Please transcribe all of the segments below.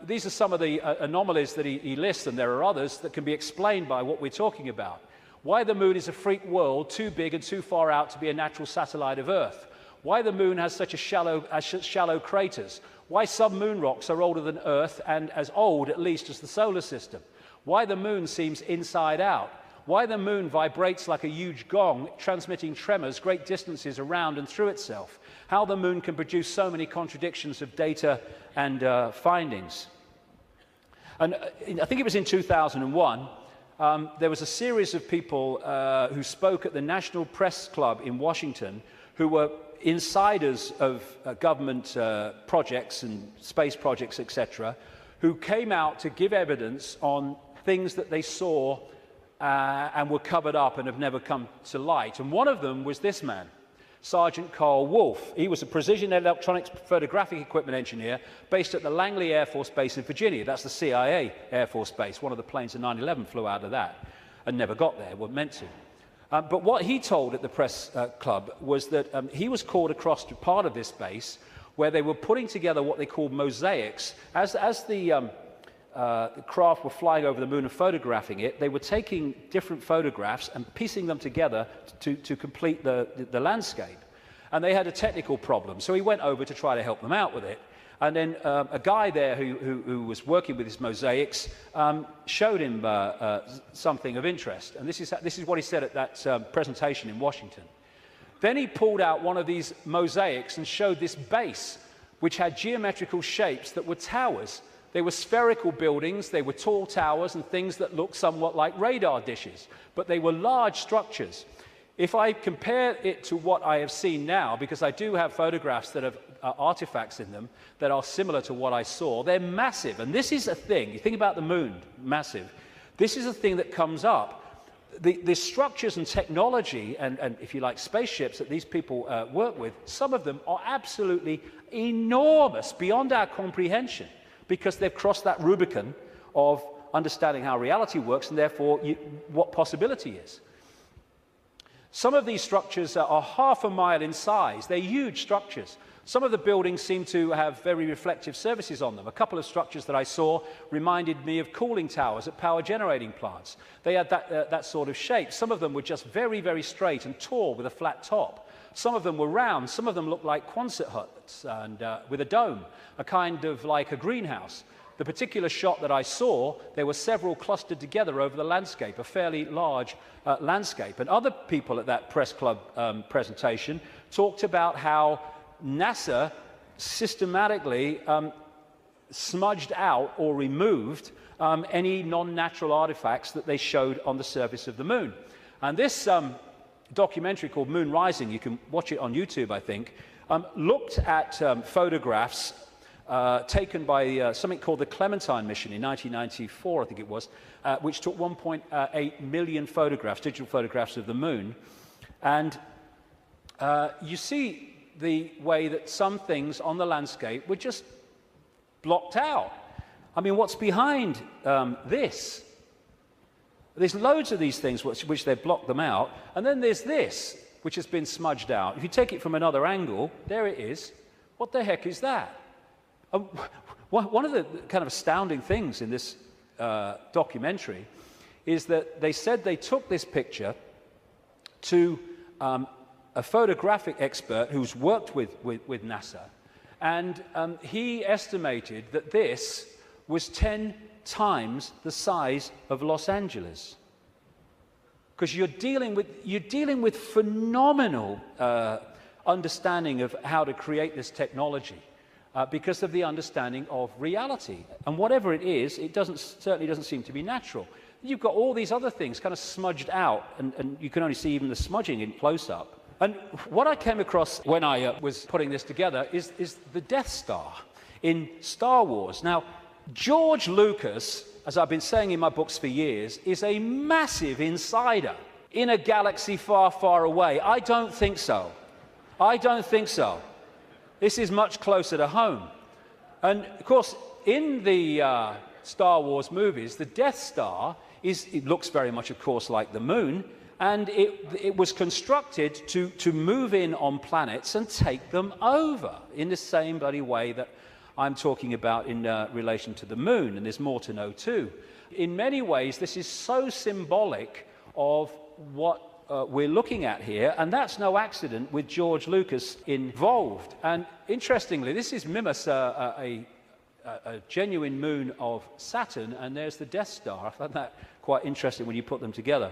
these are some of the anomalies that he lists, and there are others that can be explained by what we're talking about. Why the moon is a freak world, too big and too far out to be a natural satellite of Earth. Why the moon has such shallow craters. Why some moon rocks are older than Earth and as old, at least, as the solar system. Why the moon seems inside out. Why the moon vibrates like a huge gong, transmitting tremors great distances around and through itself. How the moon can produce so many contradictions of data and findings. And I think it was in 2001, there was a series of people who spoke at the National Press Club in Washington who were insiders of government projects and space projects, etc., who came out to give evidence on things that they saw and were covered up and have never come to light. And one of them was this man, Sergeant Carl Wolf. He was a precision electronics photographic equipment engineer based at the Langley Air Force Base in Virginia. That's the CIA Air Force Base. One of the planes in 9/11 flew out of that and never got there, wasn't meant to. But what he told at the press club was that he was called across to part of this base where they were putting together what they called mosaics. As the craft were flying over the moon and photographing it, they were taking different photographs and piecing them together to complete the landscape. And they had a technical problem, so he went over to try to help them out with it. And then a guy there who was working with his mosaics showed him something of interest. And this is what he said at that presentation in Washington. Then he pulled out one of these mosaics and showed this base, which had geometrical shapes that were towers. They were spherical buildings, they were tall towers and things that looked somewhat like radar dishes, but they were large structures. If I compare it to what I have seen now, because I do have photographs that have artifacts in them that are similar to what I saw, they're massive. And this is a thing, you think about the moon, massive. This is a thing that comes up. The structures and technology and, if you like, spaceships that these people work with, some of them are absolutely enormous, beyond our comprehension, because they've crossed that Rubicon of understanding how reality works and therefore what possibility is. Some of these structures are half a mile in size. They're huge structures. Some of the buildings seem to have very reflective surfaces on them. A couple of structures that I saw reminded me of cooling towers at power generating plants. They had that sort of shape. Some of them were just very, very straight and tall with a flat top. Some of them were round. Some of them looked like Quonset huts and with a dome, a kind of like a greenhouse. The particular shot that I saw, there were several clustered together over the landscape, a fairly large landscape. And other people at that press club presentation talked about how NASA systematically smudged out or removed any non-natural artifacts that they showed on the surface of the moon. And this documentary called Moon Rising, you can watch it on YouTube, I think, looked at photographs taken by something called the Clementine mission in 1994, I think it was, which took 1.8 million photographs, digital photographs of the moon. And you see the way that some things on the landscape were just blocked out. I mean, what's behind this? There's loads of these things which they've blocked them out. And then there's this, which has been smudged out. If you take it from another angle, there it is. What the heck is that? One of the kind of astounding things in this documentary is that they said they took this picture to a photographic expert who's worked with NASA, and he estimated that this was 10 times the size of Los Angeles. Because you're dealing with phenomenal understanding of how to create this technology. Because of the understanding of reality. And whatever it is, it certainly doesn't seem to be natural. You've got all these other things kind of smudged out, and you can only see even the smudging in close-up. And what I came across when I was putting this together is the Death Star in Star Wars. Now, George Lucas, as I've been saying in my books for years, is a massive insider in a galaxy far, far away. I don't think so. I don't think so. This is much closer to home. And, of course, in the Star Wars movies, the Death Star it looks very much, of course, like the moon, and it was constructed to move in on planets and take them over in the same bloody way that I'm talking about in relation to the moon, and there's more to know too. In many ways, this is so symbolic of what we're looking at here, and that's no accident with George Lucas involved. And interestingly, this is Mimas, a genuine moon of Saturn, and there's the Death Star. I found that quite interesting when you put them together.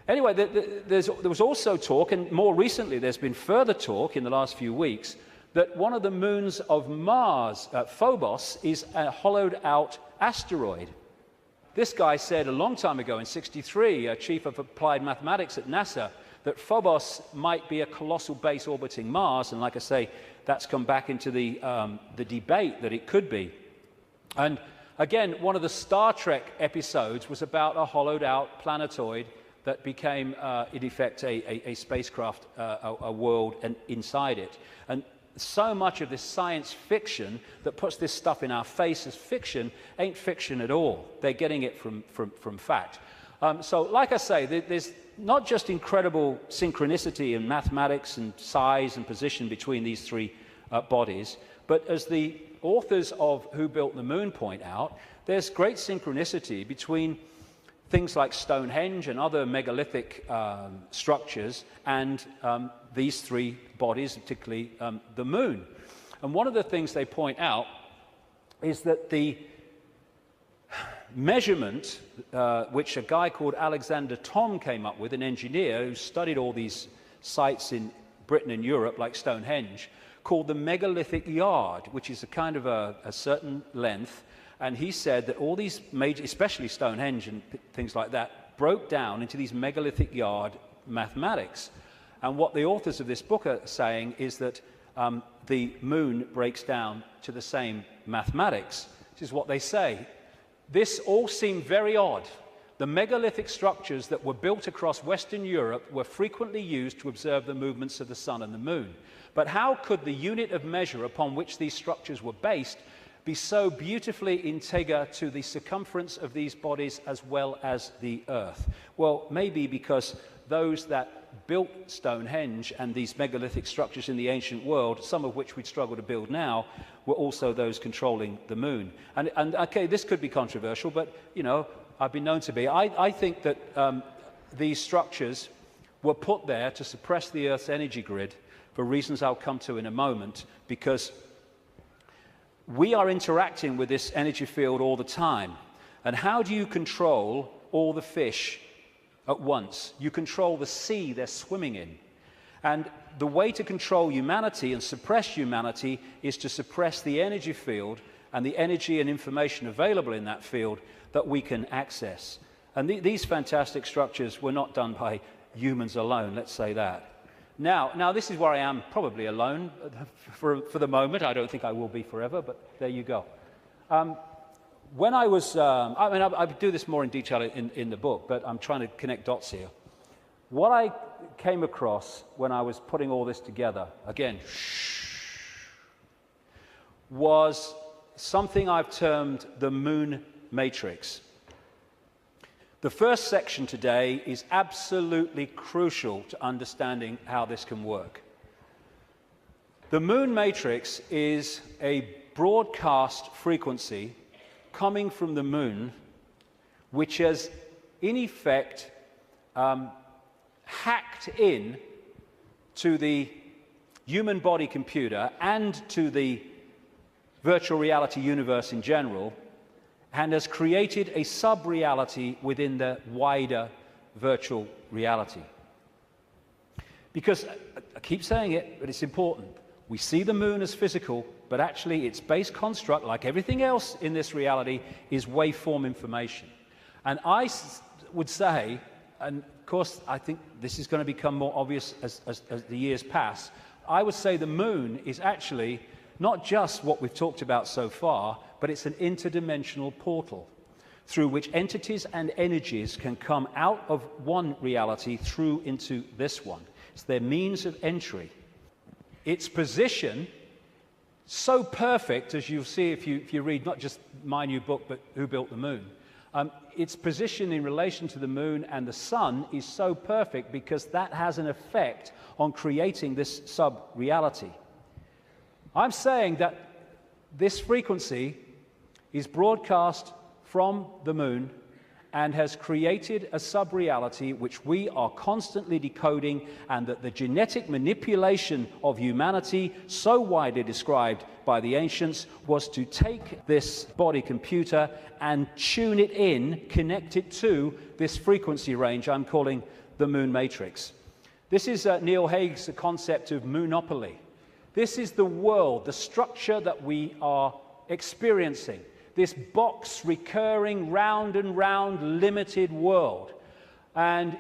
Anyway, there was also talk, and more recently there's been further talk in the last few weeks, that one of the moons of Mars, Phobos, is a hollowed-out asteroid. This guy said a long time ago in '63, chief of applied mathematics at NASA, that Phobos might be a colossal base orbiting Mars, and like I say, that's come back into the debate that it could be. And again, one of the Star Trek episodes was about a hollowed-out planetoid that became, in effect, a spacecraft, a world, and inside it. And so much of this science fiction that puts this stuff in our face as fiction ain't fiction at all. They're getting it from fact. So, like I say, there's not just incredible synchronicity in mathematics and size and position between these three bodies, but as the authors of Who Built the Moon point out, there's great synchronicity between things like Stonehenge and other megalithic structures and these three bodies, particularly the moon. And one of the things they point out is that the measurement, which a guy called Alexander Thom came up with, an engineer who studied all these sites in Britain and Europe, like Stonehenge, called the megalithic yard, which is a kind of a certain length. And he said that all these major, especially Stonehenge and things like that, broke down into these megalithic yard mathematics. And what the authors of this book are saying is that the moon breaks down to the same mathematics. This is what they say. This all seemed very odd. The megalithic structures that were built across Western Europe were frequently used to observe the movements of the sun and the moon. But how could the unit of measure upon which these structures were based be so beautifully integer to the circumference of these bodies as well as the Earth? Well, maybe because those that built Stonehenge and these megalithic structures in the ancient world, some of which we'd struggle to build now, were also those controlling the moon. And okay, this could be controversial, but, you know, I've been known to be. I think that these structures were put there to suppress the Earth's energy grid for reasons I'll come to in a moment, because we are interacting with this energy field all the time. And how do you control all the fish at once? You control the sea they're swimming in. And the way to control humanity and suppress humanity is to suppress the energy field and the energy and information available in that field that we can access. And these fantastic structures were not done by humans alone, let's say that. Now this is where I am probably alone for the moment. I don't think I will be forever, but there you go. When I was, I do this more in detail in the book, but I'm trying to connect dots here. What I came across when I was putting all this together, again, was something I've termed the moon matrix. The first section today is absolutely crucial to understanding how this can work. The moon matrix is a broadcast frequency coming from the moon, which has, in effect, hacked in to the human body computer and to the virtual reality universe in general, and has created a sub-reality within the wider virtual reality. Because, I keep saying it, but it's important, we see the moon as physical, but actually its base construct, like everything else in this reality, is waveform information. And I would say, and of course I think this is going to become more obvious as the years pass, I would say the moon is actually not just what we've talked about so far, but it's an interdimensional portal through which entities and energies can come out of one reality through into this one. It's their means of entry. Its position, so perfect, as you'll see if you read not just my new book, but Who Built the Moon, its position in relation to the moon and the sun is so perfect because that has an effect on creating this sub-reality. I'm saying that This frequency is broadcast from the moon and has created a sub-reality which we are constantly decoding, and that the genetic manipulation of humanity, so widely described by the ancients, was to take this body computer and tune it in, connect it to this frequency range I'm calling the moon matrix. This is Neil Haig's concept of moonopoly. This is the world, the structure that we are experiencing. This box, recurring, round and round, limited world. And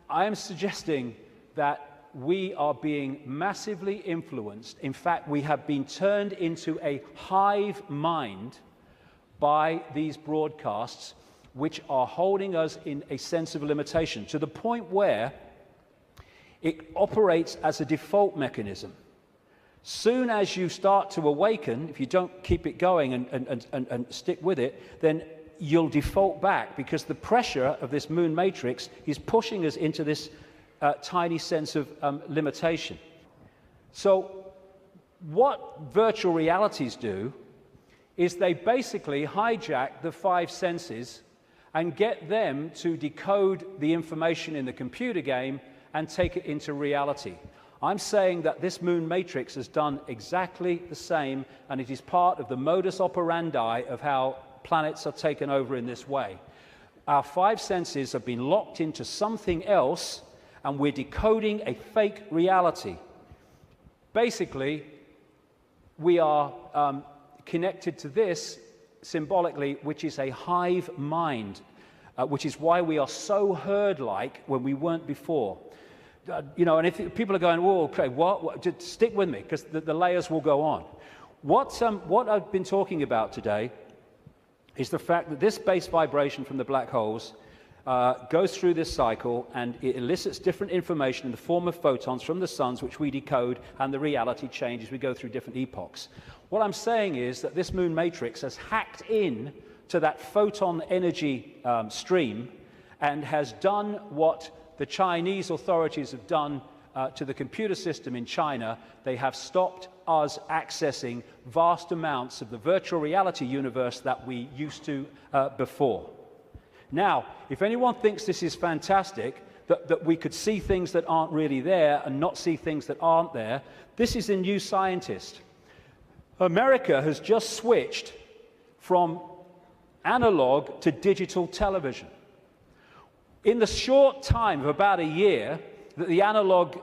I am suggesting that we are being massively influenced. In fact, we have been turned into a hive mind by these broadcasts, which are holding us in a sense of limitation, to the point where it operates as a default mechanism. Soon as you start to awaken, if you don't keep it going and stick with it, then you'll default back, because the pressure of this moon matrix is pushing us into this tiny sense of limitation. So what virtual realities do is they basically hijack the five senses and get them to decode the information in the computer game and take it into reality. I'm saying that this moon matrix has done exactly the same, and it is part of the modus operandi of how planets are taken over in this way. Our five senses have been locked into something else, and we're decoding a fake reality. Basically, we are connected to this symbolically, which is a hive mind, which is why we are so herd-like when we weren't before. And if people are going, "Whoa, okay, what?" Just stick with me, because the layers will go on. What I've been talking about today is the fact that this base vibration from the black holes goes through this cycle, and it elicits different information in the form of photons from the suns, which we decode, and the reality changes. We go through different epochs. What I'm saying is that this moon matrix has hacked in to that photon energy stream and has done what the Chinese authorities have done to the computer system in China. They have stopped us accessing vast amounts of the virtual reality universe that we used to before. Now, if anyone thinks this is fantastic, that we could see things that aren't really there and not see things that aren't there, this is a new scientist. America has just switched from analog to digital television. In the short time of about a year that the analog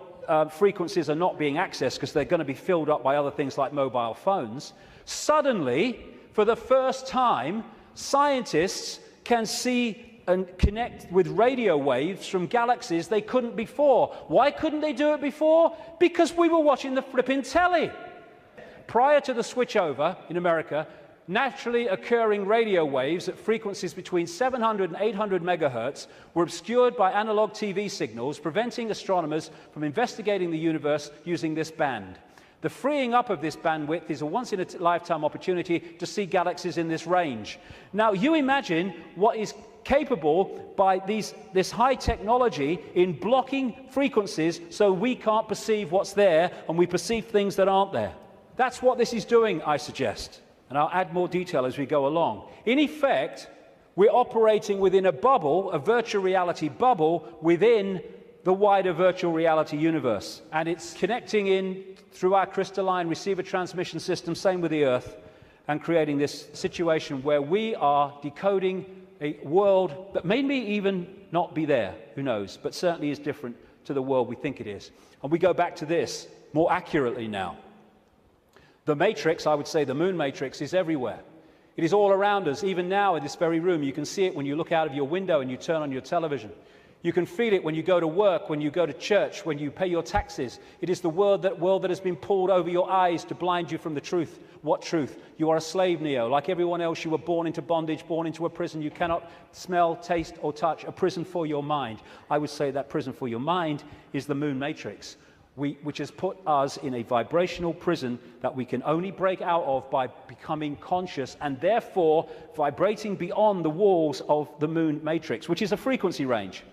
frequencies are not being accessed because they're going to be filled up by other things like mobile phones, suddenly, for the first time, scientists can see and connect with radio waves from galaxies they couldn't before. Why couldn't they do it before? Because we were watching the flipping telly. Prior to the switchover in America, naturally occurring radio waves at frequencies between 700 and 800 megahertz were obscured by analog TV signals, preventing astronomers from investigating the universe using this band. The freeing up of this bandwidth is a once-in-a-lifetime opportunity to see galaxies in this range. Now, you imagine what is capable by this high technology in blocking frequencies so we can't perceive what's there and we perceive things that aren't there. That's what this is doing, I suggest. And I'll add more detail as we go along. In effect, we're operating within a bubble, a virtual reality bubble, within the wider virtual reality universe. And it's connecting in through our crystalline receiver transmission system, same with the Earth, and creating this situation where we are decoding a world that may even not be there, who knows, but certainly is different to the world we think it is. And we go back to this more accurately now. The matrix, I would say the moon matrix, is everywhere. It is all around us. Even now in this very room, you can see it when you look out of your window and you turn on your television. You can feel it when you go to work, when you go to church, when you pay your taxes. It is the world that has been pulled over your eyes to blind you from the truth. What truth? You are a slave, Neo. Like everyone else, you were born into bondage, born into a prison. You cannot smell, taste, or touch. A prison for your mind. I would say that prison for your mind is the moon matrix, which has put us in a vibrational prison that we can only break out of by becoming conscious and therefore vibrating beyond the walls of the moon matrix, which is a frequency range.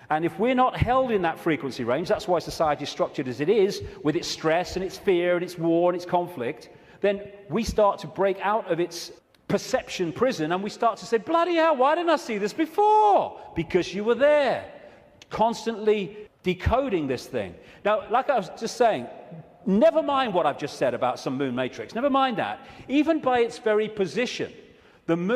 And if we're not held in that frequency range, that's why society is structured as it is, with its stress and its fear and its war and its conflict, then we start to break out of its perception prison and we start to say, bloody hell, why didn't I see this before? Because you were there, constantly decoding this thing. Now, like I was just saying, never mind what I've just said about some moon matrix. Never mind that. Even by its very position, the moon